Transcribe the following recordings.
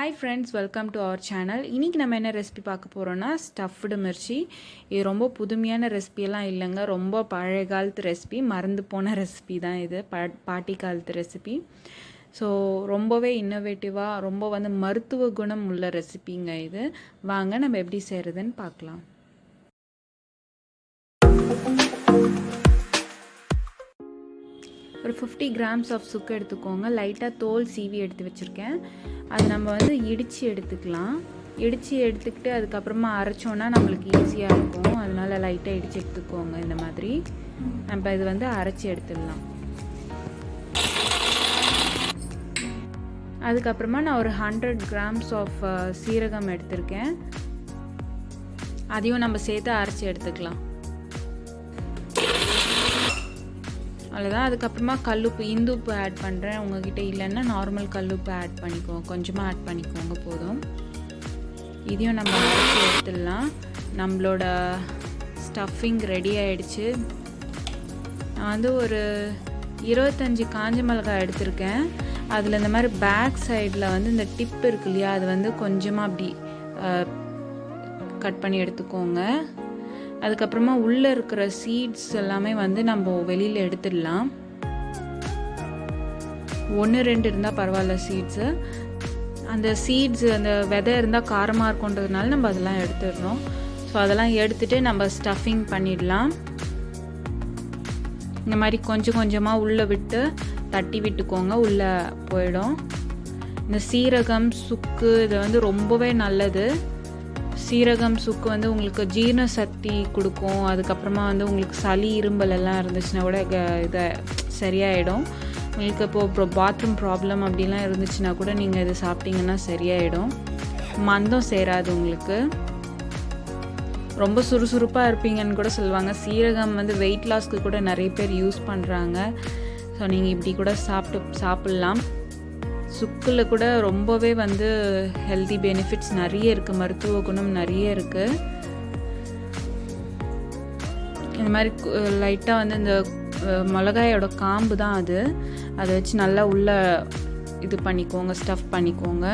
Hi friends, welcome to our channel. இன்றைக்கி நம்ம என்ன ரெசிபி பார்க்க போகிறோன்னா ஸ்டஃப்டு மிர்ச்சி. இது ரொம்ப புதுமையான ரெசிபியெல்லாம் இல்லைங்க, ரொம்ப பழைய காலத்து ரெசிபி, மறந்து போன ரெசிபி தான் இது. பாட்டி காலத்து ரெசிபி. ஸோ ரொம்பவே இன்னோவேட்டிவாக, ரொம்ப மருத்துவ குணம் உள்ள ரெசிபிங்க இது. வாங்க நம்ம எப்படி செய்கிறதுன்னு பார்க்கலாம். ஒரு 50 கிராம்ஸ் ஆஃப் சுக்கு எடுத்துக்கோங்க. லைட்டாக தோல் சீவி எடுத்து வச்சுருக்கேன். அது நம்ம இடித்து எடுத்துக்கலாம். இடித்து எடுத்துக்கிட்டு அதுக்கப்புறமா அரைச்சோன்னா நம்மளுக்கு ஈஸியாக இருக்கும். அதனால் லைட்டாக இடித்து எடுத்துக்கோங்க. இந்த மாதிரி நம்ம இது அரைச்சி எடுத்துடலாம். அதுக்கப்புறமா நான் ஒரு 100 கிராம்ஸ் ஆஃப் சீரகம் எடுத்திருக்கேன். அதையும் நம்ம சேர்த்து அரைச்சி எடுத்துக்கலாம். அவ்வளோதான். அதுக்கப்புறமா கல்லுப்பு, இந்துப்பு ஆட் பண்ணுறேன். உங்ககிட்ட இல்லைன்னா நார்மல் கல்லுப்பு ஆட் பண்ணிக்கோங்க, கொஞ்சமாக ஆட் பண்ணிக்கோங்க போதும். இதையும் நம்ம அரைச்சி எடுத்துடலாம். நம்மளோட ஸ்டஃபிங் ரெடி ஆகிடுச்சு. நான் ஒரு 25 காஞ்ச மிளகாய் எடுத்திருக்கேன். அதில் இந்த மாதிரி பேக் சைடில் இந்த டிப் இருக்கு இல்லையா, அது கொஞ்சமாக அப்படி கட் பண்ணி எடுத்துக்கோங்க. அதுக்கப்புறமா உள்ளே இருக்கிற சீட்ஸ் எல்லாமே நம்ம வெளியில் எடுத்துடலாம். 1-2 இருந்தால் பரவாயில்ல சீட்ஸு. அந்த சீட்ஸ், அந்த விதை இருந்தால் காரமாக இருக்குன்றதுனால நம்ம அதெல்லாம் எடுத்துடுறோம். ஸோ அதெல்லாம் எடுத்துகிட்டு நம்ம ஸ்டஃபிங் பண்ணிடலாம். இந்த மாதிரி கொஞ்சம் கொஞ்சமாக உள்ளே விட்டு தட்டி விட்டுக்கோங்க, உள்ளே போயிடும். இந்த சீரகம், சுக்கு இது ரொம்பவே நல்லது. சீரகம், சுக்கு உங்களுக்கு ஜீரண சக்தி கொடுக்கும். அதுக்கப்புறமா உங்களுக்கு சளி, இரும்பல் எல்லாம் இருந்துச்சுன்னா கூட இதை சரியாயிடும். உங்களுக்கு இப்போ பாத்ரூம் ப்ராப்ளம் அப்படிலாம் இருந்துச்சுன்னா கூட நீங்கள் இது சாப்பிட்டீங்கன்னா சரியாயிடும். மந்தம் சேராது உங்களுக்கு. ரொம்ப சுறுசுறுப்பாக இருப்பீங்கன்னு கூட சொல்லுவாங்க. சீரகம் வெயிட் லாஸ்க்கு கூட நிறைய பேர் யூஸ் பண்ணுறாங்க. ஸோ நீங்கள் இப்படி கூட சாப்பிட்லாம். சுக்கில் கூட ரொம்பவே ஹெல்தி பெனிஃபிட்ஸ் நிறைய இருக்குது, மருத்துவ குணம் நிறைய இருக்குது. இந்த மாதிரி லைட்டாக இந்த மிளகாயோட காம்பு தான் அதை வச்சு நல்லா உள்ளே இது பண்ணிக்கோங்க, ஸ்டஃப் பண்ணிக்கோங்க.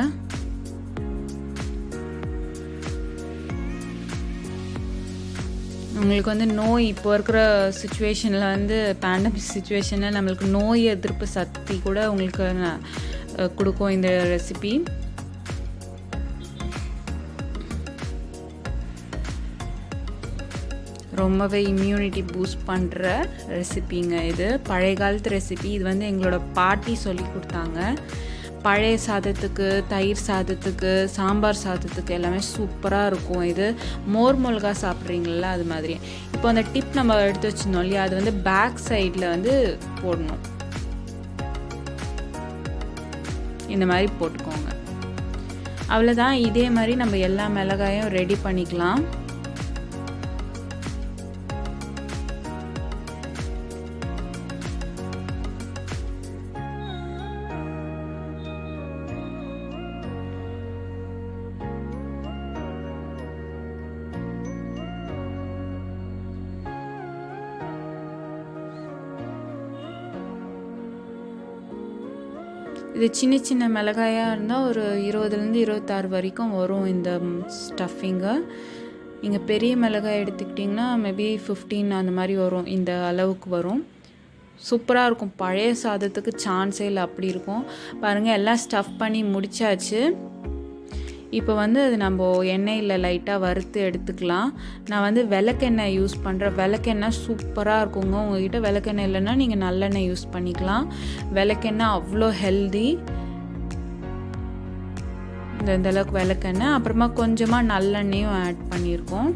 உங்களுக்கு நோய், இப்போ இருக்கிற சுச்சுவேஷனில் பேண்டமிக் சுச்சுவேஷனில் நம்மளுக்கு நோய் எதிர்ப்பு சக்தி கூட உங்களுக்கு கொடுக்கும் இந்த ரெசிபி. ரொம்பவே இம்யூனிட்டி பூஸ்ட் பண்ணுற ரெசிபிங்க இது. பழைய காலத்து ரெசிபி. இது எங்களோட பாட்டி சொல்லி கொடுத்தாங்க. பழைய சாதத்துக்கு, தயிர் சாதத்துக்கு, சாம்பார் சாதத்துக்கு எல்லாமே சூப்பராக இருக்கும். இது மோர் மிளகா சாப்பிட்றீங்களா, அது மாதிரி. இப்போ அந்த டிப் நம்ம எடுத்து வச்சுருந்தோம் இல்லையா, அது பேக் சைடில் போடணும். இந்த மாதிரி போட்டுக்கோங்க. அவ்வளோதான். இதே மாதிரி நம்ம எல்லா மிளகாயும் ரெடி பண்ணிக்கலாம். இது சின்ன சின்ன மிளகாயாக இருந்தால் ஒரு 20லேருந்து 26 வரைக்கும் வரும் இந்த ஸ்டஃபிங்கு. நீங்கள் பெரிய மிளகாய் எடுத்துக்கிட்டிங்கன்னா மேபி 15 அந்த மாதிரி வரும். இந்த அளவுக்கு வரும். சூப்பராக இருக்கும். பழைய சாதத்துக்கு சான்ஸே இல்லை, அப்படி இருக்கும். பாருங்கள், எல்லாம் ஸ்டஃப் பண்ணி முடித்தாச்சு. இப்போ அது நம்ம எண்ணெயில் லைட்டாக வறுத்து எடுத்துக்கலாம். நான் விளக்கெண்ணெய் யூஸ் பண்ணுறேன். விளக்கெண்ணெய் சூப்பராக இருக்குங்க. உங்கள்கிட்ட விளக்கெண்ணெய் இல்லைன்னா நீங்கள் நல்லெண்ணெய் யூஸ் பண்ணிக்கலாம். விளக்கெண்ணெய் அவ்வளோ ஹெல்தி. இந்த அளவுக்கு விளக்கெண்ணெய், அப்புறமா கொஞ்சமாக நல்லெண்ணெயும் ஆட் பண்ணியிருக்கோம்.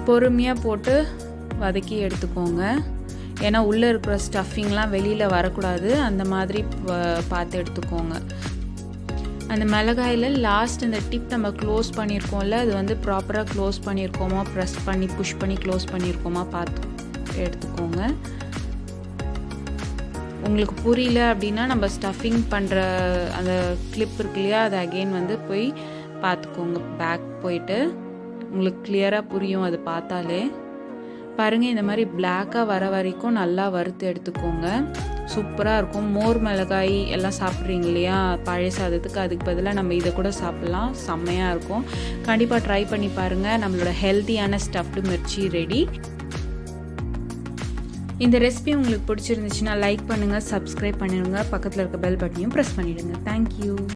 பொறுமையாக போட்டு வதக்கி எடுத்துக்கோங்க. ஏன்னா உள்ளே இருக்கிற ஸ்டஃபிங்லாம் வெளியில் வரக்கூடாது. அந்த மாதிரி பார்த்து எடுத்துக்கோங்க. அந்த மிளகாயில் லாஸ்ட் இந்த டிப் நம்ம க்ளோஸ் பண்ணியிருக்கோம்ல, அது ப்ராப்பராக க்ளோஸ் பண்ணியிருக்கோமா, ப்ரெஸ் பண்ணி புஷ் பண்ணி க்ளோஸ் பண்ணியிருக்கோமா பார்த்து எடுத்துக்கோங்க. உங்களுக்கு புரியல அப்படின்னா நம்ம ஸ்டஃபிங் பண்ணுற அந்த கிளிப் இருக்கு இல்லையா, அது அகெயின் போய் பார்த்துக்கோங்க. பேக் போயிட்டு உங்களுக்கு கிளியராக புரியும் அது பார்த்தாலே. பாருங்கள், இந்த மாதிரி பிளாக்காக வர வரைக்கும் நல்லா வறுத்து எடுத்துக்கோங்க. சூப்பராக இருக்கும். மோர் மிளகாய் எல்லாம் சாப்பிட்றீங்க இல்லையா பழைய சாதத்துக்கு, அதுக்கு பதிலாக நம்ம இதை கூட சாப்பிட்லாம். செம்மையாக இருக்கும். கண்டிப்பாக ட்ரை பண்ணி பாருங்கள். நம்மளோட ஹெல்த்தியான ஸ்டஃப்டு மிர்ச்சி ரெடி. இந்த ரெசிபி உங்களுக்கு பிடிச்சிருந்துச்சுன்னா லைக் பண்ணுங்கள், சப்ஸ்கிரைப் பண்ணிடுங்க, பக்கத்தில் இருக்க பெல் பட்டனையும் ப்ரெஸ் பண்ணிவிடுங்க. தேங்க்யூ.